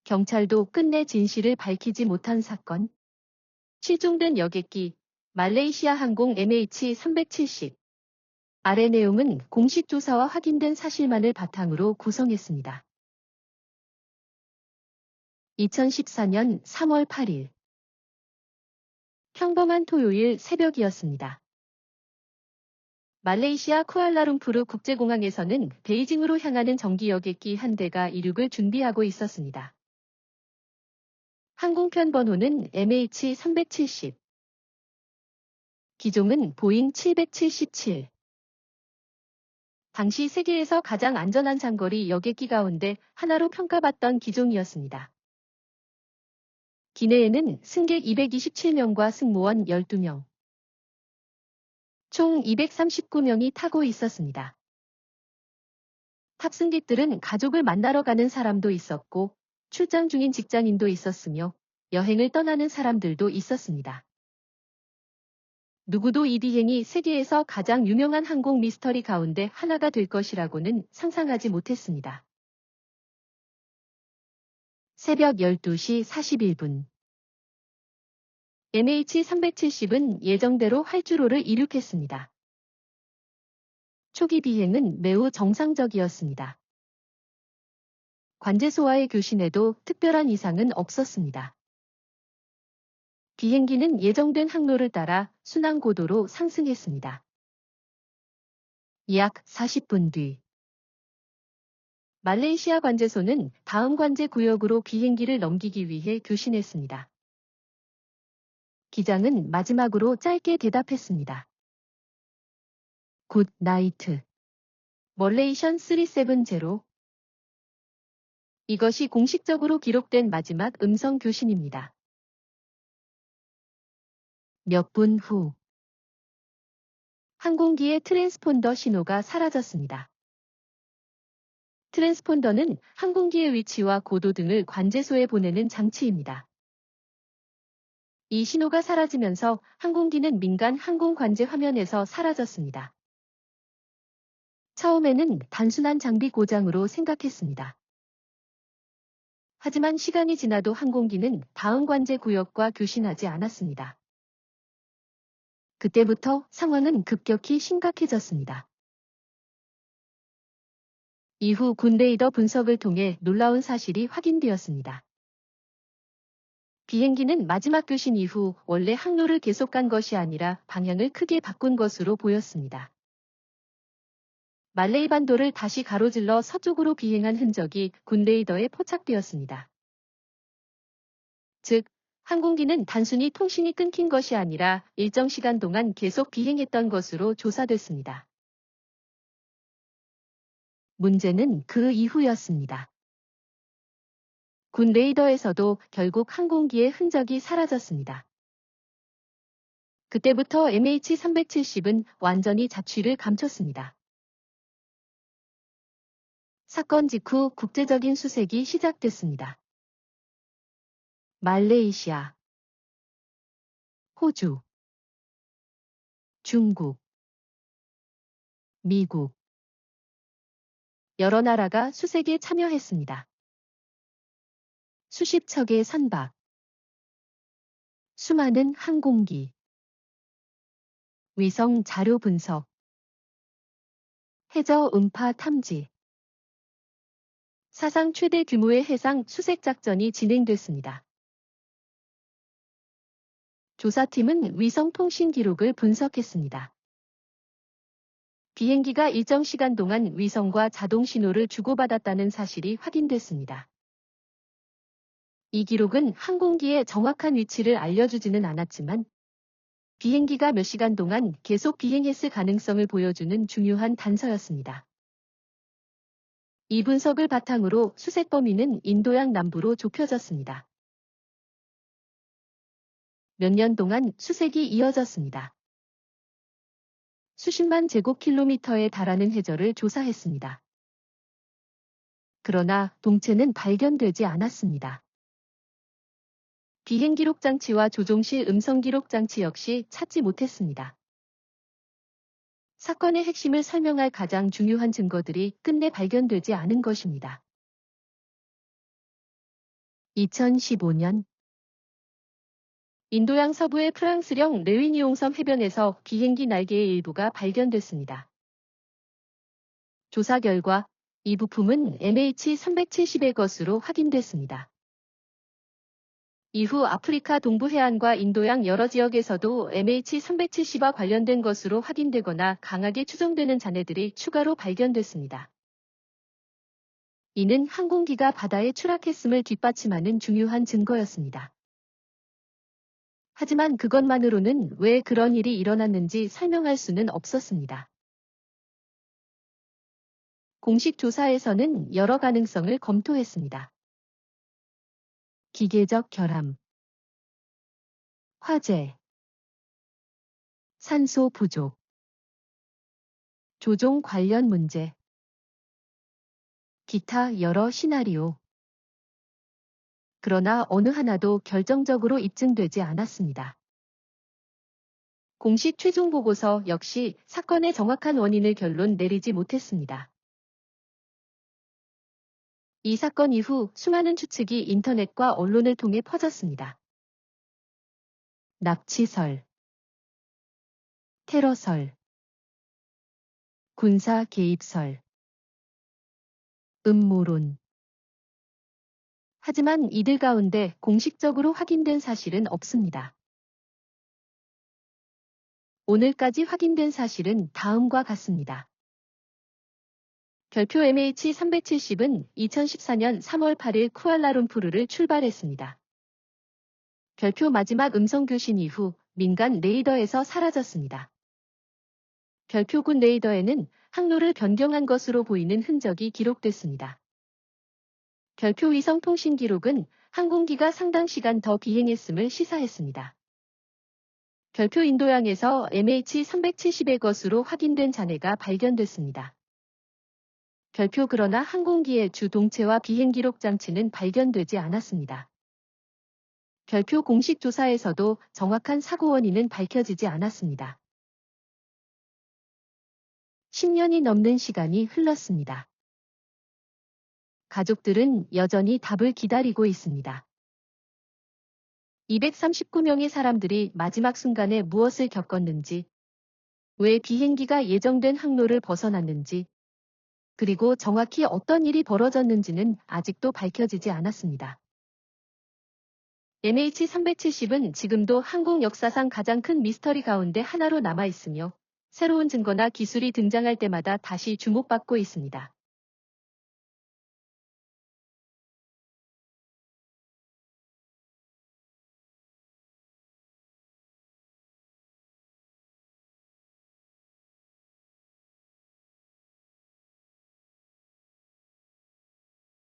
경찰도 끝내 진실을 밝히지 못한 사건. 실종된 여객기 말레이시아 항공 MH370. 아래 내용은 공식 조사와 확인된 사실만을 바탕으로 구성했습니다. 2014년 3월 8일. 평범한 토요일 새벽이었습니다. 말레이시아 쿠알라룸푸르 국제공항에서는 베이징으로 향하는 정기 여객기 한 대가 이륙을 준비하고 있었습니다. 항공편 번호는 MH370. 기종은 보잉 777. 당시 세계에서 가장 안전한 장거리 여객기 가운데 하나로 평가받던 기종이었습니다. 기내에는 승객 227명과 승무원 12명, 총 239명이 타고 있었습니다. 탑승객들은 가족을 만나러 가는 사람도 있었고, 출장 중인 직장인도 있었으며, 여행을 떠나는 사람들도 있었습니다. 누구도 이 비행이 세계에서 가장 유명한 항공 미스터리 가운데 하나가 될 것이라고는 상상하지 못했습니다. 새벽 12시 41분. MH370은 예정대로 활주로를 이륙했습니다. 초기 비행은 매우 정상적이었습니다. 관제소와의 교신에도 특별한 이상은 없었습니다. 비행기는 예정된 항로를 따라 순항 고도로 상승했습니다. 약 40분 뒤. 말레이시아 관제소는 다음 관제 구역으로 비행기를 넘기기 위해 교신했습니다. 기장은 마지막으로 짧게 대답했습니다. 굿 나이트. 멀레이션 370. 이것이 공식적으로 기록된 마지막 음성 교신입니다. 몇 분 후. 항공기의 트랜스폰더 신호가 사라졌습니다. 트랜스폰더는 항공기의 위치와 고도 등을 관제소에 보내는 장치입니다. 이 신호가 사라지면서 항공기는 민간 항공 관제 화면에서 사라졌습니다. 처음에는 단순한 장비 고장으로 생각했습니다. 하지만 시간이 지나도 항공기는 다음 관제 구역과 교신하지 않았습니다. 그때부터 상황은 급격히 심각해졌습니다. 이후 군 레이더 분석을 통해 놀라운 사실이 확인되었습니다. 비행기는 마지막 교신 이후 원래 항로를 계속 간 것이 아니라 방향을 크게 바꾼 것으로 보였습니다. 말레이 반도를 다시 가로질러 서쪽으로 비행한 흔적이 군 레이더에 포착되었습니다. 즉, 항공기는 단순히 통신이 끊긴 것이 아니라 일정 시간 동안 계속 비행했던 것으로 조사됐습니다. 문제는 그 이후였습니다. 군 레이더에서도 결국 항공기의 흔적이 사라졌습니다. 그때부터 MH370은 완전히 자취를 감췄습니다. 사건 직후 국제적인 수색이 시작됐습니다. 말레이시아, 호주, 중국, 미국. 여러 나라가 수색에 참여했습니다. 수십 척의 선박, 수많은 항공기, 위성 자료 분석, 해저 음파 탐지. 사상 최대 규모의 해상 수색 작전이 진행됐습니다. 조사팀은 위성 통신 기록을 분석했습니다. 비행기가 일정 시간 동안 위성과 자동 신호를 주고받았다는 사실이 확인됐습니다. 이 기록은 항공기의 정확한 위치를 알려주지는 않았지만 비행기가 몇 시간 동안 계속 비행했을 가능성을 보여주는 중요한 단서였습니다. 이 분석을 바탕으로 수색 범위는 인도양 남부로 좁혀졌습니다. 몇 년 동안 수색이 이어졌습니다. 수십만 제곱킬로미터에 달하는 해저를 조사했습니다. 그러나 동체는 발견되지 않았습니다. 비행 기록 장치와 조종실 음성 기록 장치 역시 찾지 못했습니다. 사건의 핵심을 설명할 가장 중요한 증거들이 끝내 발견되지 않은 것입니다. 2015년 인도양 서부의 프랑스령 레위니옹 섬 해변에서 비행기 날개의 일부가 발견됐습니다. 조사 결과 이 부품은 MH370의 것으로 확인됐습니다. 이후 아프리카 동부 해안과 인도양 여러 지역에서도 MH370과 관련된 것으로 확인되거나 강하게 추정되는 잔해들이 추가로 발견됐습니다. 이는 항공기가 바다에 추락했음을 뒷받침하는 중요한 증거였습니다. 하지만 그것만으로는 왜 그런 일이 일어났는지 설명할 수는 없었습니다. 공식 조사에서는 여러 가능성을 검토했습니다. 기계적 결함, 화재, 산소 부족, 조종 관련 문제, 기타 여러 시나리오. 그러나 어느 하나도 결정적으로 입증되지 않았습니다. 공식 최종 보고서 역시 사건의 정확한 원인을 결론 내리지 못했습니다. 이 사건 이후 수많은 추측이 인터넷과 언론을 통해 퍼졌습니다. 납치설, 테러설, 군사 개입설, 음모론. 하지만 이들 가운데 공식적으로 확인된 사실은 없습니다. 오늘까지 확인된 사실은 다음과 같습니다. 별표 MH370은 2014년 3월 8일 쿠알라룸푸르를 출발했습니다. 별표 마지막 음성 교신 이후 민간 레이더에서 사라졌습니다. 별표 군 레이더에는 항로를 변경한 것으로 보이는 흔적이 기록됐습니다. 별표 위성 통신 기록은 항공기가 상당 시간 더 비행했음을 시사했습니다. 별표 인도양에서 MH370의 것으로 확인된 잔해가 발견됐습니다. 별표 그러나 항공기의 주 동체와 비행 기록 장치는 발견되지 않았습니다. 별표 공식 조사에서도 정확한 사고 원인은 밝혀지지 않았습니다. 10년이 넘는 시간이 흘렀습니다. 가족들은 여전히 답을 기다리고 있습니다. 239명의 사람들이 마지막 순간에 무엇을 겪었는지, 왜 비행기가 예정된 항로를 벗어났는지, 그리고 정확히 어떤 일이 벌어졌는지는 아직도 밝혀지지 않았습니다. MH370은 지금도 항공 역사상 가장 큰 미스터리 가운데 하나로 남아있으며 새로운 증거나 기술이 등장할 때마다 다시 주목받고 있습니다.